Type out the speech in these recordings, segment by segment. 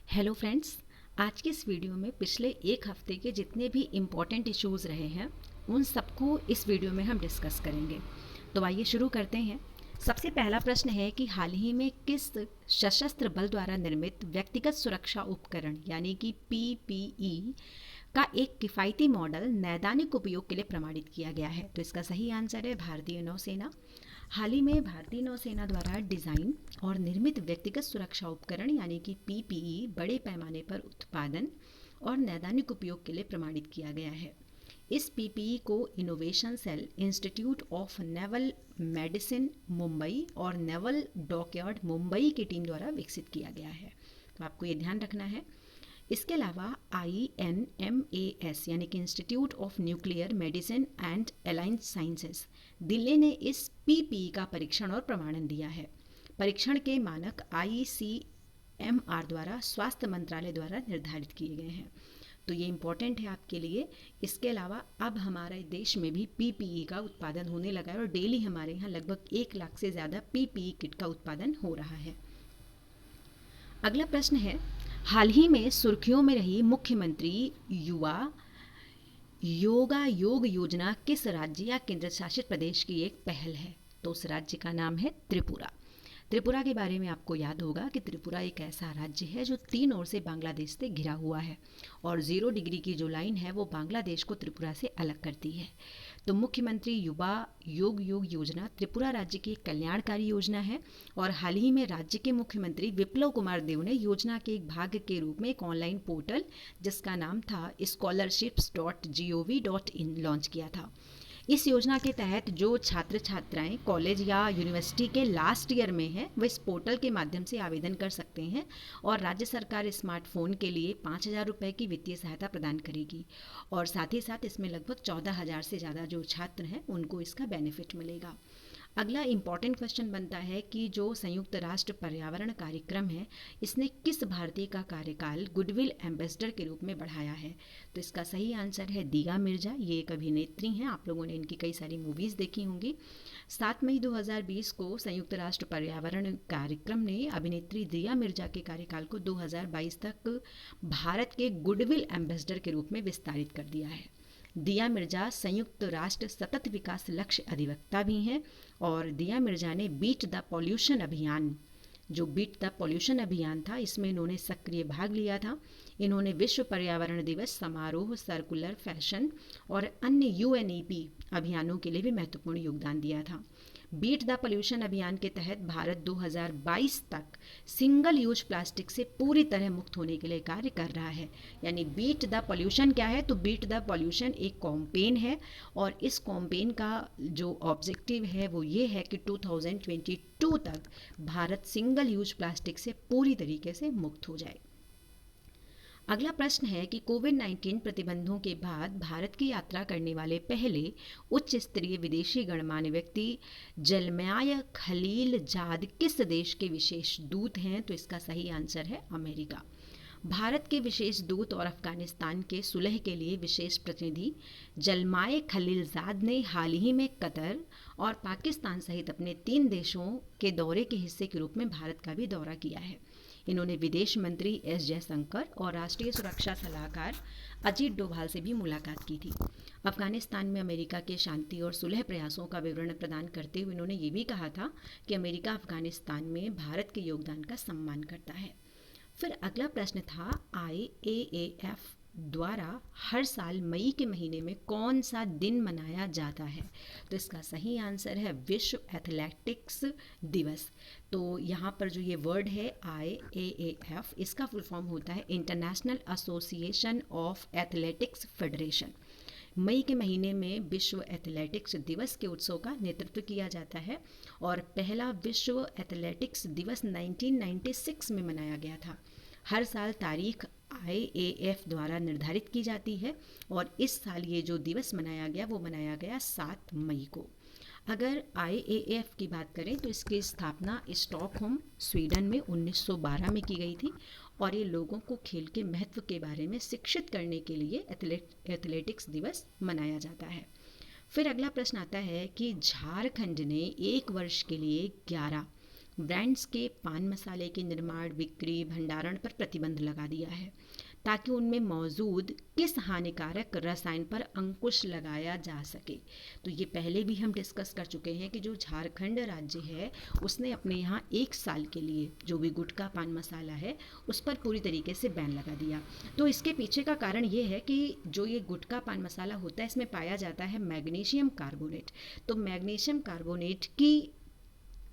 Hello friends. आज के इस वीडियो में पिछले एक हफ्ते के जितने भी इम्पोर्टेंट इश्यूज़ रहे हैं उन सबको इस वीडियो में हम डिस्कस करेंगे। तो आइए शुरू करते हैं। सबसे पहला प्रश्न है कि हाल ही में किस सशस्त्र बल द्वारा निर्मित व्यक्तिगत सुरक्षा उपकरण यानी कि पीपीई का एक किफ़ायती मॉडल नैदानिक उपयोग के लिए प्रमाणित किया गया है। तो इसका सही आंसर है भारतीय नौसेना। हाल ही में भारतीय नौसेना द्वारा डिज़ाइन और निर्मित व्यक्तिगत सुरक्षा उपकरण यानी कि पीपीई बड़े पैमाने पर उत्पादन और नैदानिक उपयोग के लिए प्रमाणित किया गया है। इस पीपीई को innovation cell institute of naval medicine Mumbai और नेवल डॉकयार्ड मुंबई की टीम द्वारा विकसित किया गया है। तो आपको ये ध्यान रखना है। इसके अलावा INMAS यानी कि institute of nuclear medicine and aligned sciences Delhi ने इस पीपीई का परीक्षण और प्रमाणन दिया है। परीक्षण के मानक ICMR द्वारा स्वास्थ्य मंत्रालय द्वारा निर्धारित किए गए हैं। तो ये इम्पॉर्टेंट है आपके लिए। इसके अलावा अब हमारे देश में भी पीपीई का उत्पादन होने लगा है और डेली हमारे यहाँ लगभग 1 लाख से ज़्यादा पीपीई किट का उत्पादन हो रहा है। अगला प्रश्न है, हाल ही में सुर्खियों में रही मुख्यमंत्री युवा योग योजना किस राज्य या केंद्र शासित प्रदेश की एक पहल है? तो उस राज्य का नाम है त्रिपुरा। त्रिपुरा के बारे में आपको याद होगा कि त्रिपुरा एक ऐसा राज्य है जो 3 ओर से बांग्लादेश से घिरा हुआ है और 0 डिग्री की जो लाइन है वो बांग्लादेश को त्रिपुरा से अलग करती है। तो मुख्यमंत्री युवा योग योजना त्रिपुरा राज्य की एक कल्याणकारी योजना है और हाल ही में राज्य के मुख्यमंत्री विप्लव कुमार देव ने योजना के एक भाग के रूप में एक ऑनलाइन पोर्टल जिसका नाम था scholarships.gov.in लॉन्च किया था। इस योजना के तहत जो छात्र छात्राएं कॉलेज या यूनिवर्सिटी के लास्ट ईयर में हैं वो इस पोर्टल के माध्यम से आवेदन कर सकते हैं और राज्य सरकार स्मार्टफोन के लिए 5,000 रुपये की वित्तीय सहायता प्रदान करेगी और साथ ही साथ इसमें लगभग 14,000 से ज़्यादा जो छात्र हैं उनको इसका बेनिफिट मिलेगा। अगला इम्पॉर्टेंट क्वेश्चन बनता है कि जो संयुक्त राष्ट्र पर्यावरण कार्यक्रम है इसने किस भारतीय का कार्यकाल गुडविल एम्बेसडर के रूप में बढ़ाया है? तो इसका सही आंसर है दिया मिर्जा। ये एक अभिनेत्री हैं, आप लोगों ने इनकी कई सारी मूवीज़ देखी होंगी। 7 मई 2020 को संयुक्त राष्ट्र पर्यावरण कार्यक्रम ने अभिनेत्री दिया मिर्जा के कार्यकाल को 2022 तक भारत के गुडविल एम्बेसडर के रूप में विस्तारित कर दिया है। दिया मिर्जा संयुक्त राष्ट्र सतत विकास लक्ष्य अधिवक्ता भी हैं और दिया मिर्जा ने बीट द पॉल्यूशन अभियान था इसमें इन्होंने सक्रिय भाग लिया था। इन्होंने विश्व पर्यावरण दिवस समारोह, सर्कुलर फैशन और अन्य UNEP अभियानों के लिए भी महत्वपूर्ण योगदान दिया था। बीट द पॉल्यूशन अभियान के तहत भारत 2022 तक सिंगल यूज प्लास्टिक से पूरी तरह मुक्त होने के लिए कार्य कर रहा है। यानी बीट द पॉल्यूशन क्या है? तो बीट द पॉल्यूशन एक कैंपेन है और इस कैंपेन का जो ऑब्जेक्टिव है वो ये है कि 2022 तक भारत सिंगल यूज प्लास्टिक से पूरी तरीके से मुक्त हो जाए। अगला प्रश्न है कि कोविड-19 प्रतिबंधों के बाद भारत की यात्रा करने वाले पहले उच्च स्तरीय विदेशी गणमान्य व्यक्ति जलमयाय खलीलजाद किस देश के विशेष दूत हैं? तो इसका सही आंसर है अमेरिका। भारत के विशेष दूत और अफगानिस्तान के सुलह के लिए विशेष प्रतिनिधि जलमाय खलीलजाद ने हाल ही में कतर और पाकिस्तान सहित अपने 3 देशों के दौरे के हिस्से के रूप में भारत का भी दौरा किया है। इन्होंने विदेश मंत्री S जयशंकर और राष्ट्रीय सुरक्षा सलाहकार अजीत डोभाल से भी मुलाकात की थी। अफगानिस्तान में अमेरिका के शांति और सुलह प्रयासों का विवरण प्रदान करते हुए इन्होंने ये भी कहा था कि अमेरिका अफगानिस्तान में भारत के योगदान का सम्मान करता है। फिर अगला प्रश्न था IAAF द्वारा हर साल मई के महीने में कौन सा दिन मनाया जाता है? तो इसका सही आंसर है विश्व एथलेटिक्स दिवस। तो यहाँ पर जो ये वर्ड है IAAF इसका फुल फॉर्म होता है International Association of Athletics Federation. मई के महीने में विश्व एथलेटिक्स दिवस के उत्सव का नेतृत्व किया जाता है और पहला विश्व एथलेटिक्स दिवस 1996 में मनाया गया था। हर साल तारीख IAAF द्वारा निर्धारित की जाती है और इस साल ये जो दिवस मनाया गया वो मनाया गया 7 मई को। अगर IAAF की बात करें तो इसकी स्थापना स्टॉकहोम स्वीडन में 1912 में की गई थी और ये लोगों को खेल के महत्व के बारे में शिक्षित करने के लिए एथलेटिक्स दिवस मनाया जाता है। फिर अगला प्रश्न आता है कि झारखंड ने 1 वर्ष के लिए 11 ब्रांड्स के पान मसाले के निर्माण, बिक्री, भंडारण पर प्रतिबंध लगा दिया है ताकि उनमें मौजूद किस हानिकारक रसायन पर अंकुश लगाया जा सके। तो ये पहले भी हम डिस्कस कर चुके हैं कि जो झारखंड राज्य है उसने अपने यहाँ 1 साल के लिए जो भी गुटखा पान मसाला है उस पर पूरी तरीके से बैन लगा दिया। तो इसके पीछे का कारण ये है कि जो ये गुटखा पान मसाला होता है इसमें पाया जाता है मैग्नीशियम कार्बोनेट। तो मैग्नीशियम कार्बोनेट की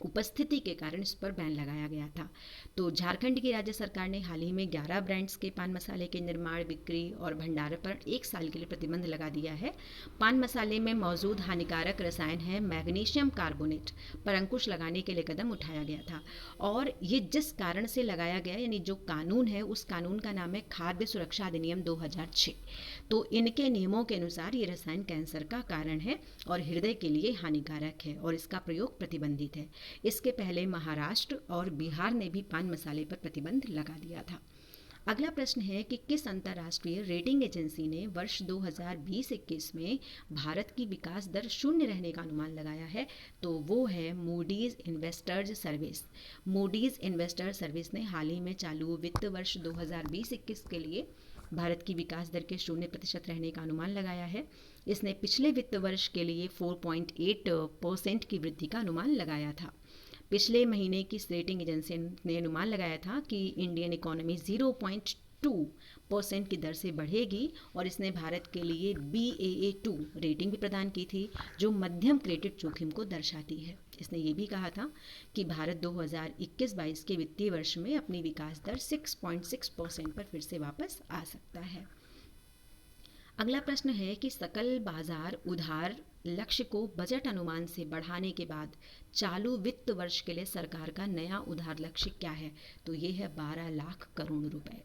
उपस्थिति के कारण इस पर बैन लगाया गया था। तो झारखंड की राज्य सरकार ने हाल ही में 11 ब्रांड्स के पान मसाले के निर्माण, बिक्री और भंडारण पर 1 साल के लिए प्रतिबंध लगा दिया है। पान मसाले में मौजूद हानिकारक रसायन है मैग्नीशियम कार्बोनेट पर अंकुश लगाने के लिए कदम उठाया गया था और ये जिस कारण से लगाया गया यानी जो कानून है उस कानून का नाम है खाद्य सुरक्षा अधिनियम 2006। तो इनके नियमों के अनुसार ये रसायन कैंसर का कारण है और हृदय के लिए हानिकारक है और इसका प्रयोग प्रतिबंधित है। इसके पहले महाराष्ट्र और बिहार ने भी पान मसाले पर प्रतिबंध लगा दिया था। अगला प्रश्न है कि किस अंतर्राष्ट्रीय रेटिंग एजेंसी ने वर्ष 2020-21 में भारत की विकास दर 0 रहने का अनुमान लगाया है? तो वो है Moody's investors service. Moody's investor service ने हाल ही में चालू वित्त वर्ष 2020-21 के लिए भारत की विकास दर के 0% रहने का अनुमान लगाया है। इसने पिछले वित्त वर्ष के लिए 4.8% की वृद्धि का अनुमान लगाया था। पिछले महीने की रेटिंग एजेंसी ने अनुमान लगाया था कि इंडियन इकोनॉमी 0.2% की दर से बढ़ेगी और इसने भारत के लिए Baa2 रेटिंग भी प्रदान की थी जो मध्यम क्रेडिट जोखिम को दर्शाती है। इसने ये भी कहा था कि भारत 2021-22 के वित्तीय वर्ष में अपनी विकास दर 6.6% पर फिर से वापस आ सकता है। अगला प्रश्न है कि सकल बाजार उधार लक्ष्य को बजट अनुमान से बढ़ाने के बाद चालू वित्त वर्ष के लिए सरकार का नया उधार लक्ष्य क्या है? तो ये है 12 लाख करोड़ रुपए।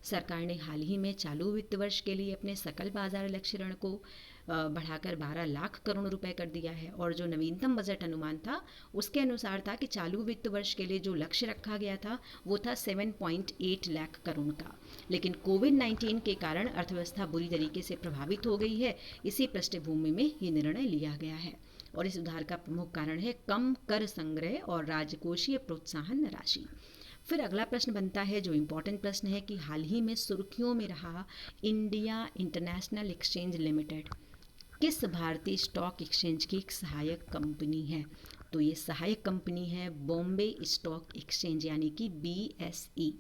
सरकार ने हाल ही में चालू वित्त वर्ष के लिए अपने सकल बाजार लक्ष्य ऋण को बढ़ाकर 12 लाख करोड़ रुपए कर दिया है और जो नवीनतम बजट अनुमान था उसके अनुसार था कि चालू वित्त वर्ष के लिए जो लक्ष्य रखा गया था वो था 7.8 लाख करोड़ का। लेकिन कोविड-19 के कारण अर्थव्यवस्था बुरी तरीके से प्रभावित हो गई है। इसी पृष्ठभूमि में ये निर्णय लिया गया है और इस उधार का प्रमुख कारण है कम कर संग्रह और राजकोषीय प्रोत्साहन राशि। फिर अगला प्रश्न बनता है जो इम्पोर्टेंट प्रश्न है कि हाल ही में सुर्खियों में रहा इंडिया इंटरनेशनल एक्सचेंज लिमिटेड किस भारतीय स्टॉक एक्सचेंज की एक सहायक कंपनी है? तो ये सहायक कंपनी है बॉम्बे स्टॉक एक्सचेंज यानी कि BSE।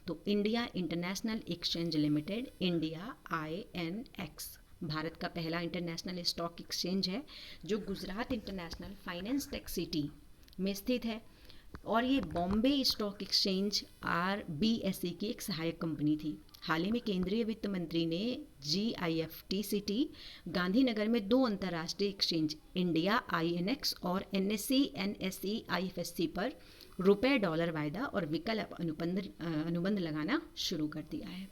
तो India international exchange limited, India INX Bharat का पहला इंटरनेशनल स्टॉक एक्सचेंज है जो Gujarat international finance tech city में स्थित है और ये बॉम्बे स्टॉक एक्सचेंज BSE की एक सहायक कंपनी थी। हाल ही में केंद्रीय वित्त मंत्री ने GIFT गांधीनगर में 2 अंतर्राष्ट्रीय एक्सचेंज इंडिया INX और NSE NSE IFSC पर रुपए-डॉलर वायदा और विकल्प अनुबंध लगाना शुरू कर दिया है।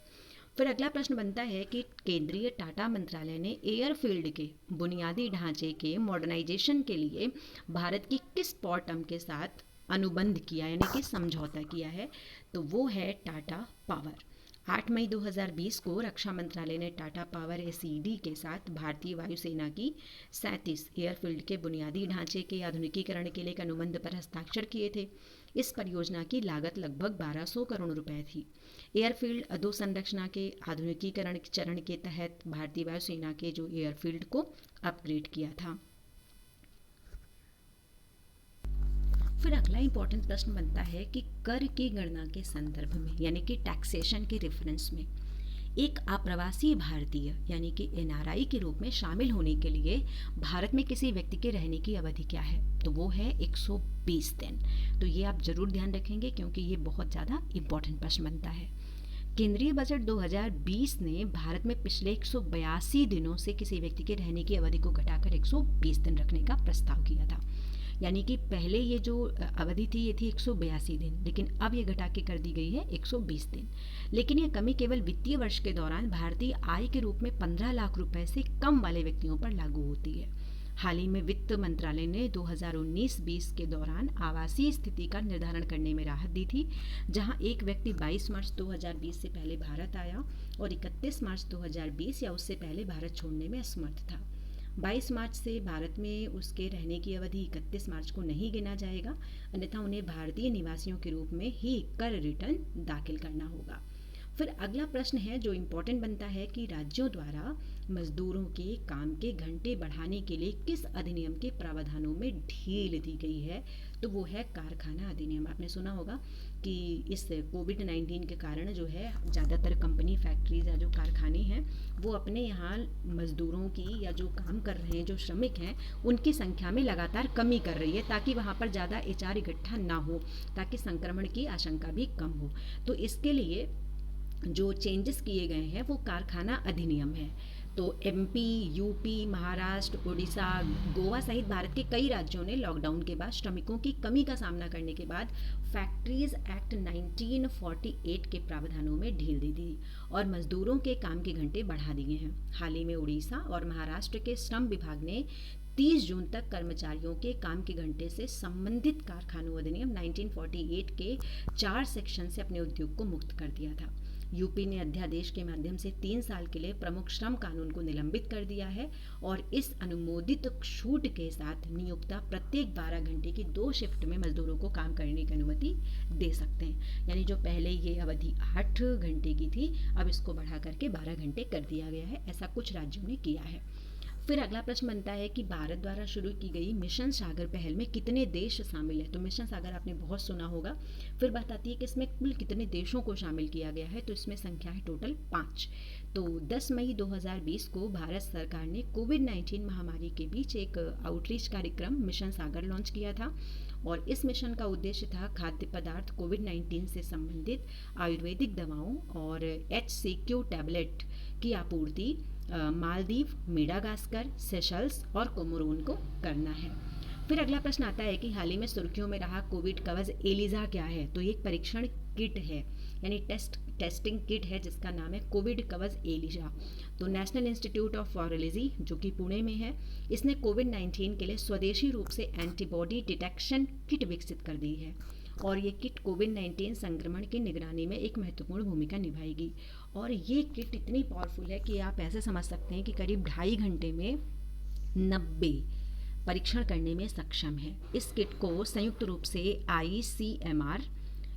फिर अगला प्रश्न बनता है कि केंद्रीय टाटा मंत्रालय ने एयरफील्ड के बुनियादी ढांचे के मॉडर्नाइजेशन के लिए भारत की किस पोर्ट के साथ अनुबंध किया यानी कि समझौता किया है? तो वो है टाटा पावर। 8 मई 2020 को रक्षा मंत्रालय ने टाटा पावर SED के साथ भारतीय वायुसेना की 37 एयरफील्ड के बुनियादी ढांचे के आधुनिकीकरण के लिए एक अनुबंध पर हस्ताक्षर किए थे। इस परियोजना की लागत लगभग 1200 करोड़ रुपए थी। एयरफील्ड अधोसंरचना के आधुनिकीकरण चरण के तहत भारतीय वायुसेना के जो एयरफील्ड को अपग्रेड किया था। फिर अगला इंपॉर्टेंट प्रश्न बनता है कि कर की गणना के संदर्भ में यानी कि टैक्सेशन के रेफरेंस में एक अप्रवासी भारतीय यानी कि NRI के रूप में शामिल होने के लिए भारत में किसी व्यक्ति के रहने की अवधि क्या है? तो वो है 120 दिन। तो ये आप जरूर ध्यान रखेंगे क्योंकि ये बहुत ज़्यादा इंपॉर्टेंट प्रश्न बनता है। केंद्रीय बजट 2020 ने भारत में पिछले 182 दिनों से किसी व्यक्ति के रहने की अवधि को घटाकर 120 दिन रखने का प्रस्ताव किया था। यानी कि पहले ये जो अवधि थी ये थी 182 दिन, लेकिन अब ये घटा के कर दी गई है 120 दिन। लेकिन ये कमी केवल वित्तीय वर्ष के दौरान भारतीय आय के रूप में 15 लाख रुपए से कम वाले व्यक्तियों पर लागू होती है। हाल ही में वित्त मंत्रालय ने 2019-20 के दौरान आवासीय स्थिति का निर्धारण करने में राहत दी थी, जहां एक व्यक्ति 22 मार्च 2020 से पहले भारत आया और 31 मार्च 2020 या उससे पहले भारत छोड़ने में असमर्थ था। 22 मार्च से भारत में उसके रहने की अवधि 31 मार्च को नहीं गिना जाएगा, अन्यथा उन्हें भारतीय निवासियों के रूप में ही कर रिटर्न दाखिल करना होगा। फिर अगला प्रश्न है जो इम्पोर्टेंट बनता है कि राज्यों द्वारा मजदूरों के काम के घंटे बढ़ाने के लिए किस अधिनियम के प्रावधानों में ढील दी गई है, तो वो है कारखाना अधिनियम। आपने सुना होगा कि इस कोविड-19 के कारण जो है ज़्यादातर कंपनी, फैक्ट्रीज या जो कारखाने हैं वो अपने यहाँ मजदूरों की या जो काम कर रहे हैं, जो श्रमिक हैं, उनकी संख्या में लगातार कमी कर रही है ताकि वहाँ पर ज़्यादा एचआर इकट्ठा ना हो, ताकि संक्रमण की आशंका भी कम हो। तो इसके लिए जो चेंजेस किए गए हैं वो कारखाना अधिनियम है। तो एमपी, यूपी, महाराष्ट्र, उड़ीसा, गोवा सहित भारत के कई राज्यों ने लॉकडाउन के बाद श्रमिकों की कमी का सामना करने के बाद फैक्ट्रीज एक्ट 1948 के प्रावधानों में ढील दे दी और मजदूरों के काम के घंटे बढ़ा दिए हैं। हाल ही में उड़ीसा और महाराष्ट्र के श्रम विभाग ने 30 जून तक कर्मचारियों के काम के घंटे से संबंधित कारखानों अधिनियम 1948 के 4 सेक्शन से अपने उद्योग को मुक्त कर दिया था। यूपी ने अध्यादेश के माध्यम से 3 साल के लिए प्रमुख श्रम कानून को निलंबित कर दिया है और इस अनुमोदित छूट के साथ नियोक्ता प्रत्येक 12 घंटे की 2 शिफ्ट में मजदूरों को काम करने की अनुमति दे सकते हैं। यानी जो पहले ये अवधि 8 घंटे की थी, अब इसको बढ़ा करके 12 घंटे कर दिया गया है। ऐसा कुछ राज्यों ने किया है। फिर अगला प्रश्न बनता है कि भारत द्वारा शुरू की गई मिशन सागर पहल में कितने देश शामिल है। तो मिशन सागर आपने बहुत सुना होगा। फिर बात आती है कि इसमें कुल कितने देशों को शामिल किया गया है, तो इसमें संख्या है टोटल 5। तो 10 मई 2020 को भारत सरकार ने कोविड-19 महामारी के बीच एक आउटरीच कार्यक्रम मिशन सागर लॉन्च किया था और इस मिशन का उद्देश्य था खाद्य पदार्थ, कोविड-19 से संबंधित आयुर्वेदिक दवाओं और HCQ टैबलेट की आपूर्ति मालदीव, मेडागास्कर, सेशल्स और कोमोरोन को करना है। फिर अगला प्रश्न आता है कि हाल ही में सुर्खियों में रहा कोविड कवच एलिजा क्या है। तो ये एक परीक्षण किट है, यानी टेस्टिंग किट है जिसका नाम है कोविड कवच एलिजा। तो नेशनल इंस्टीट्यूट ऑफ वायरोलॉजी जो कि पुणे में है, इसने कोविड-19 के लिए स्वदेशी रूप से एंटीबॉडी डिटेक्शन किट विकसित कर दी है और ये किट कोविड-19 संक्रमण की निगरानी में एक महत्वपूर्ण भूमिका निभाएगी। और ये किट इतनी पावरफुल है कि आप ऐसे समझ सकते हैं कि करीब 2.5 घंटे में 90 परीक्षण करने में सक्षम है। इस किट को संयुक्त रूप से ICMR,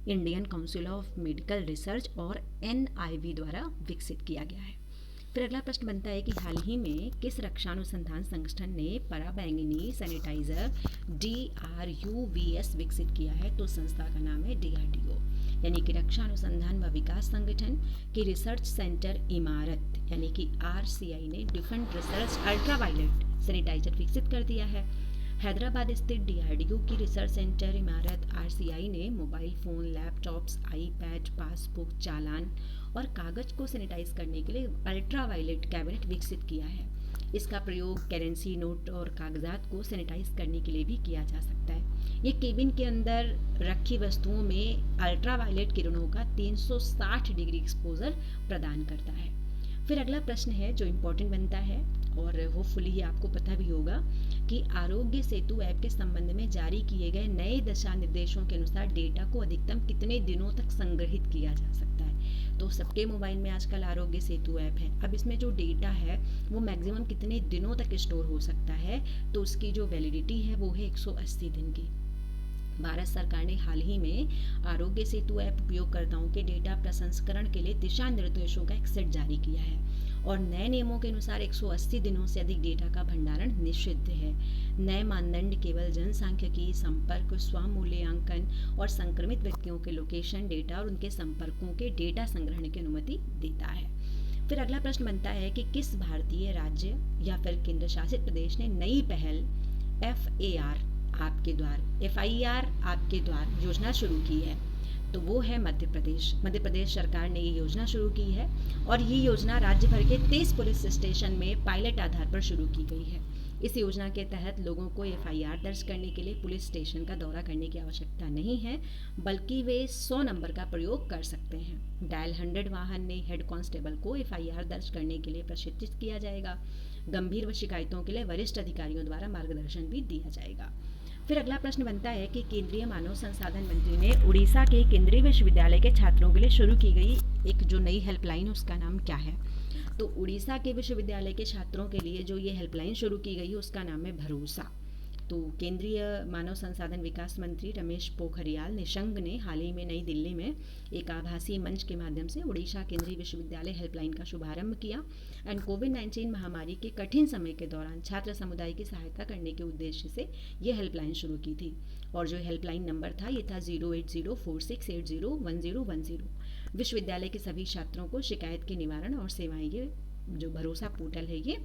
Indian council of medical research और NIV द्वारा विकसित किया गया है। फिर अगला प्रश्न बनता है कि हाल ही में किस रक्षा अनुसंधान संगठन ने पराबैंगनी सैनिटाइजर DRUVS विकसित किया है। तो संस्था का नाम है DRDO, यानी कि रक्षा अनुसंधान व विकास संगठन की रिसर्च सेंटर इमारत यानी कि RCI ने डिफेंस रिसर्च अल्ट्रावायलेट सैनिटाइजर विकसित कर दिया है। हैदराबाद स्थित DRDO की रिसर्च सेंटर इमारत RCI ने mobile phone, laptops, iPad, passbook, चालान और कागज को सैनिटाइज करने के लिए अल्ट्रावायलेट कैबिनेट विकसित किया है। इसका प्रयोग करेंसी नोट और कागजात को सैनिटाइज करने के लिए भी किया जा सकता है। ये केबिन के अंदर रखी वस्तुओं में अल्ट्रावायलेट किरणों का 360 डिग्री एक्सपोजर प्रदान करता है। फिर अगला प्रश्न है जो इम्पोर्टेंट बनता है और होपफुली ये आपको पता भी होगा कि आरोग्य सेतु ऐप के संबंध में जारी किए गए नए दिशा निर्देशों के अनुसार डेटा को अधिकतम कितने दिनों तक संग्रहित किया जा सकता है। तो सबके मोबाइल में आजकल आरोग्य सेतु ऐप है। अब इसमें जो डेटा है वो मैक्सिमम कितने दिनों तक स्टोर हो सकता है, तो उसकी जो वैलिडिटी है वो है 180 दिन की। भारत सरकार ने हाल ही में आरोग्य सेतु ऐप उपयोगकर्ताओं के डेटा प्रसंस्करण के लिए दिशा निर्देशों का एक सेट जारी किया है और नए नियमों के अनुसार 180 दिनों से अधिक डेटा का भंडारण निषिद्ध है। नए मानदंड केवल जनसांख्यिकी, संपर्क, स्वमूल्यांकन और संक्रमित व्यक्तियों के लोकेशन डेटा और उनके संपर्कों के डेटा संग्रहण की अनुमति देता है। फिर अगला प्रश्न बनता है कि किस भारतीय राज्य या फिर केंद्र शासित प्रदेश ने नई पहल FAR आपके द्वार FIR आपके द्वार योजना शुरू की है। तो वो है मध्य प्रदेश। मध्य प्रदेश सरकार ने ये योजना शुरू की है और ये योजना राज्य भर के 23 पुलिस स्टेशन में पायलट आधार पर शुरू की गई है। इस योजना के तहत लोगों को FIR दर्ज करने के लिए पुलिस स्टेशन का दौरा करने की आवश्यकता नहीं है, बल्कि वे 100 नंबर का प्रयोग कर सकते हैं। डायल 100 वाहन में हेड कांस्टेबल को FIR दर्ज करने के लिए प्रशिक्षित किया जाएगा। गंभीर व शिकायतों के लिए वरिष्ठ अधिकारियों द्वारा मार्गदर्शन भी दिया जाएगा। फिर अगला प्रश्न बनता है कि केंद्रीय मानव संसाधन मंत्री ने उड़ीसा के केंद्रीय विश्वविद्यालय के छात्रों के लिए शुरू की गई एक जो नई हेल्पलाइन उसका नाम क्या है? तो उड़ीसा के विश्वविद्यालय के छात्रों के लिए जो ये हेल्पलाइन शुरू की गई है उसका नाम है भरोसा। तो केंद्रीय मानव संसाधन विकास मंत्री रमेश पोखरियाल निशंक ने हाल ही में नई दिल्ली में एक आभासी मंच के माध्यम से उड़ीसा केंद्रीय विश्वविद्यालय हेल्पलाइन का शुभारंभ किया एंड कोविड-19 महामारी के कठिन समय के दौरान छात्र समुदाय की सहायता करने के उद्देश्य से ये हेल्पलाइन शुरू की थी। और जो हेल्पलाइन नंबर था ये था 08046801010। विश्वविद्यालय के सभी छात्रों को शिकायत के निवारण और सेवाएं ये जो भरोसा पोर्टल है ये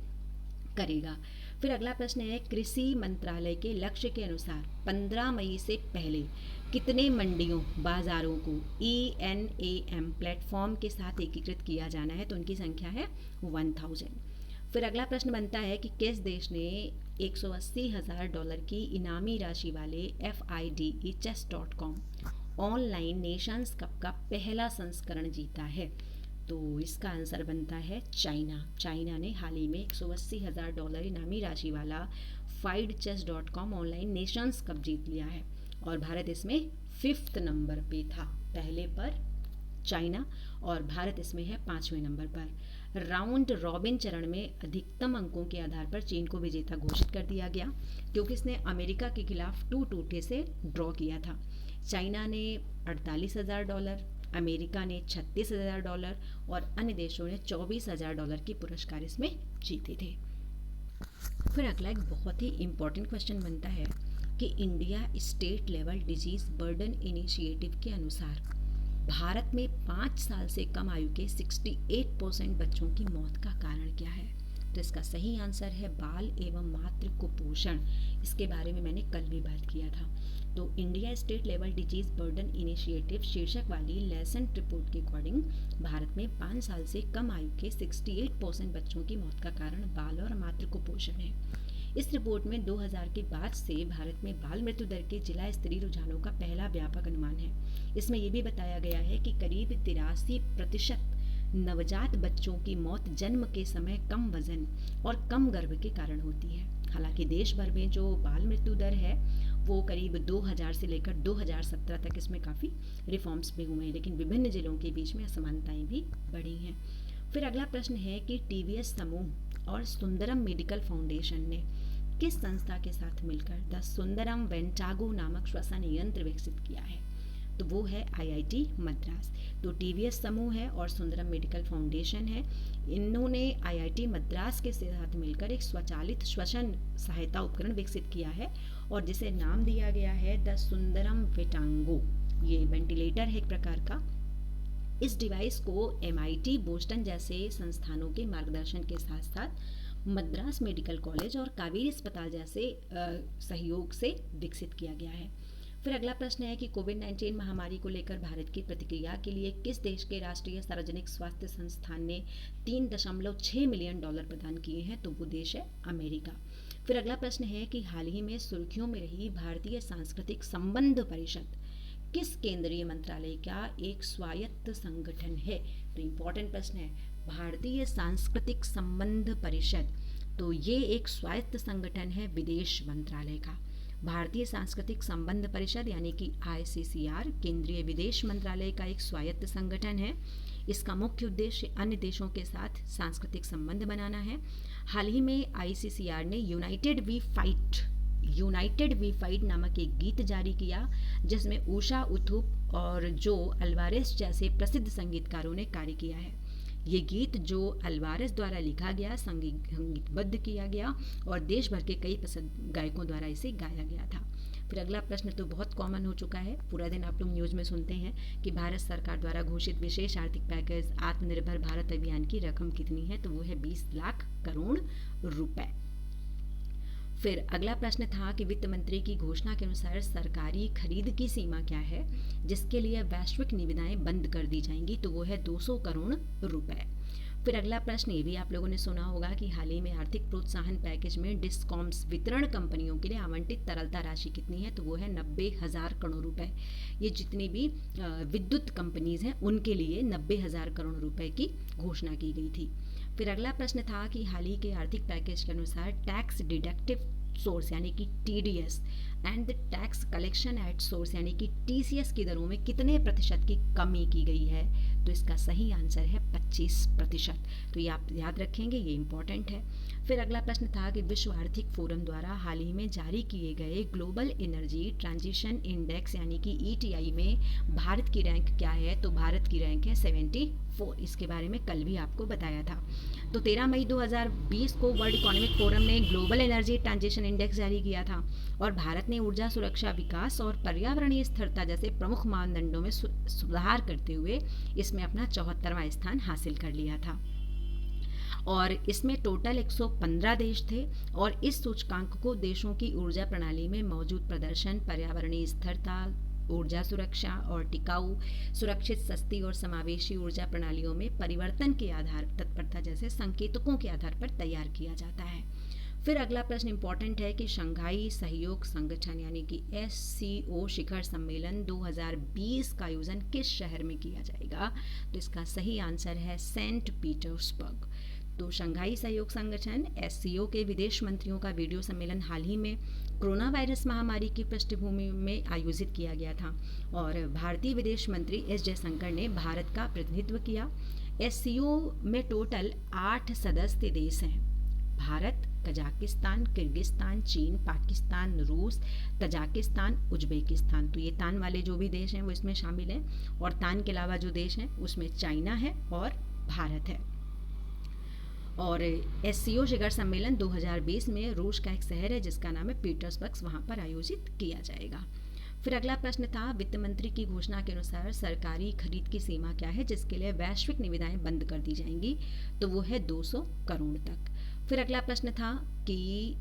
करेगा। फिर अगला प्रश्न है, कृषि मंत्रालय के लक्ष्य के अनुसार 15 मई से पहले कितने मंडियों बाजारों को ENAM प्लेटफॉर्म के साथ एकीकृत किया जाना है? तो उनकी संख्या है 1000। फिर अगला प्रश्न बनता है कि किस देश ने $180,000 की इनामी राशि वाले FIDE chess.com online Nations cup का पहला संस्करण जीता है? तो इसका आंसर बनता है चाइना। चाइना ने हाल ही में $180,000 इनामी राशि वाला FIDE-chess.com ऑनलाइन नेशंस कप जीत लिया है और भारत इसमें 5th नंबर पे था। पहले पर चाइना और भारत इसमें है 5वें नंबर पर। राउंड रॉबिन चरण में अधिकतम अंकों के आधार पर चीन को विजेता घोषित कर दिया गया क्योंकि इसने अमेरिका के खिलाफ 2-2 से ड्रॉ किया था। चाइना ने $48,000, अमेरिका ने $36,000 और अन्य देशों ने $24,000 की पुरस्कार इसमें जीते थे। फिर अगला एक बहुत ही इम्पोर्टेंट क्वेश्चन बनता है कि India state level disease burden initiative के अनुसार भारत में 5 साल से कम आयु के 68% बच्चों की मौत का कारण क्या है? तो इसका सही आंसर है बाल एवं मातृ कुपोषण। इसके बारे में मैंने कल भी बात किया था। तो India state level disease burden initiative शीर्षक वाली लेसेंट रिपोर्ट के अकॉर्डिंग भारत में 5 साल से कम आयु के 68% बच्चों की मौत का कारण बाल और मातृ कुपोषण है। इस रिपोर्ट में 2000 के बाद से भारत में बाल मृत्यु दर के जिला स्तरीय रुझानों का पहला व्यापक अनुमान है। इसमें यह भी बताया गया है कि करीब 83% नवजात बच्चों की मौत जन्म के समय कम वजन और कम गर्भ के कारण होती है। हालांकि देश भर में जो बाल मृत्यु दर है वो करीब 2000 से लेकर 2017 तक इसमें काफ़ी रिफॉर्म्स भी हुए हैं, लेकिन विभिन्न जिलों के बीच में असमानताएं भी बढ़ी हैं। फिर अगला प्रश्न है कि TVS समूह और सुंदरम मेडिकल फाउंडेशन ने किस संस्था के साथ मिलकर द सुंदरम वेंटागो नामक श्वसन यंत्र विकसित किया है? तो वो है IIT मद्रास। तो TVS समूह है और सुंदरम मेडिकल फाउंडेशन है। इन्होंने IIT मद्रास के साथ मिलकर एक स्वचालित श्वसन सहायता उपकरण विकसित किया है और जिसे नाम दिया गया है द सुंदरम वेटांगो। ये वेंटिलेटर है एक प्रकार का। इस डिवाइस को MIT बोस्टन जैसे संस्थानों के मार्गदर्शन के साथ साथ मद्रास मेडिकल कॉलेज और कावेरी अस्पताल जैसे सहयोग से विकसित किया गया है। फिर अगला प्रश्न है कि कोविड-19 महामारी को लेकर भारत की प्रतिक्रिया के लिए किस देश के राष्ट्रीय सार्वजनिक स्वास्थ्य संस्थान ने $3.6 मिलियन प्रदान किए हैं? तो वो देश है अमेरिका। फिर अगला प्रश्न है कि हाल ही में सुर्खियों में रही भारतीय सांस्कृतिक संबंध परिषद किस केंद्रीय मंत्रालय का एक स्वायत्त संगठन है? तो इम्पोर्टेंट प्रश्न है। भारतीय सांस्कृतिक संबंध परिषद, तो ये एक स्वायत्त संगठन है विदेश मंत्रालय का। भारतीय सांस्कृतिक संबंध परिषद यानी कि ICCR केंद्रीय विदेश मंत्रालय का एक स्वायत्त संगठन है। इसका मुख्य उद्देश्य अन्य देशों के साथ सांस्कृतिक संबंध बनाना है। हाल ही में ICCR ने यूनाइटेड वी फाइट नामक एक गीत जारी किया जिसमें उषा उथुप और जो अल्वारेस जैसे प्रसिद्ध संगीतकारों ने कार्य किया है। ये गीत जो अल्वारेस द्वारा लिखा गया, संगीतबद्ध किया गया और देश भर के कई प्रसिद्ध गायकों द्वारा इसे गाया गया था। फिर अगला प्रश्न तो बहुत कॉमन हो चुका है, पूरा दिन आप लोग न्यूज़ में सुनते हैं कि भारत सरकार द्वारा घोषित विशेष आर्थिक पैकेज आत्मनिर्भर भारत अभियान की रकम कितनी है? तो वो है 20 लाख करोड़ रुपए। फिर अगला प्रश्न था कि वित्त मंत्री की घोषणा के अनुसार सरकारी खरीद की सीमा क्या है जिसके लिए वैश्विक निविदाएं बंद कर दी जाएंगी? तो वो है 200 करोड़ रुपए। फिर अगला प्रश्न ये भी आप लोगों ने सुना होगा कि हाल ही में आर्थिक प्रोत्साहन पैकेज में डिस्कॉम्स वितरण कंपनियों के लिए आवंटित तरलता राशि कितनी है? तो वो है 90,000 करोड़ रुपए। ये जितनी भी विद्युत कंपनीज हैं उनके लिए 90,000 करोड़ रुपए की घोषणा की गई थी। फिर अगला प्रश्न था कि हाल ही के आर्थिक पैकेज के अनुसार टैक्स डिडक्टिव सोर्स यानी कि TDS and the tax collection at source यानी कि TCS की दरों में कितने प्रतिशत की कमी की गई है? तो इसका सही आंसर है 25%। तो ये आप याद रखेंगे, ये इम्पॉर्टेंट है। फिर अगला प्रश्न था कि विश्व आर्थिक फोरम द्वारा हाल ही में जारी किए गए ग्लोबल एनर्जी ट्रांजिशन इंडेक्स यानी कि ईटीआई में भारत की रैंक क्या है? तो भारत की रैंक है 74। इसके बारे में कल भी आपको बताया था। तो 13 मई 2020 को वर्ल्ड इकोनॉमिक फोरम ने ग्लोबल एनर्जी ट्रांजिशन इंडेक्स जारी किया था और भारत ने ऊर्जा सुरक्षा, विकास और पर्यावरणीय स्थिरता जैसे प्रमुख मानदंडों में सुधार करते हुए इसमें अपना 74वां स्थान हासिल कर लिया था। और इसमें टोटल 115 देश थे और इस सूचकांक को देशों की ऊर्जा प्रणाली में मौजूद प्रदर्शन, पर्यावरणीय स्थिरता, ऊर्जा सुरक्षा और टिकाऊ, सुरक्षित, सस्ती और समावेशी ऊर्जा प्रणालियों में परिवर्तन के आधार, तत्परता जैसे संकेतकों के आधार पर तैयार किया जाता है। फिर अगला प्रश्न इंपॉर्टेंट है कि शंघाई सहयोग संगठन यानी कि SCO शिखर सम्मेलन 2020 का आयोजन किस शहर में किया जाएगा? तो इसका सही आंसर है सेंट पीटर्सबर्ग। तो शंघाई सहयोग संगठन SCO के विदेश मंत्रियों का वीडियो सम्मेलन हाल ही में कोरोना वायरस महामारी की पृष्ठभूमि में आयोजित किया गया था और भारतीय विदेश मंत्री S जयशंकर ने भारत का प्रतिनिधित्व किया। SCO में टोटल 8 सदस्य देश हैं: भारत, कजाकिस्तान, किर्गिस्तान, चीन, पाकिस्तान, रूस, तजाकिस्तान, उज्बेकिस्तान। तो ये तान वाले जो भी देश हैं वो इसमें शामिल हैं और तान के अलावा जो देश हैं उसमें चाइना है और भारत है। और SCO शिखर सम्मेलन 2020 में रूस का एक शहर है जिसका नाम है पीटर्सबर्ग, वहाँ पर आयोजित किया जाएगा। फिर अगला प्रश्न था वित्त मंत्री की घोषणा के अनुसार सरकारी खरीद की सीमा क्या है जिसके लिए वैश्विक निविदाएं बंद कर दी जाएंगी? तो वो है 200 करोड़ तक। फिर अगला प्रश्न था कि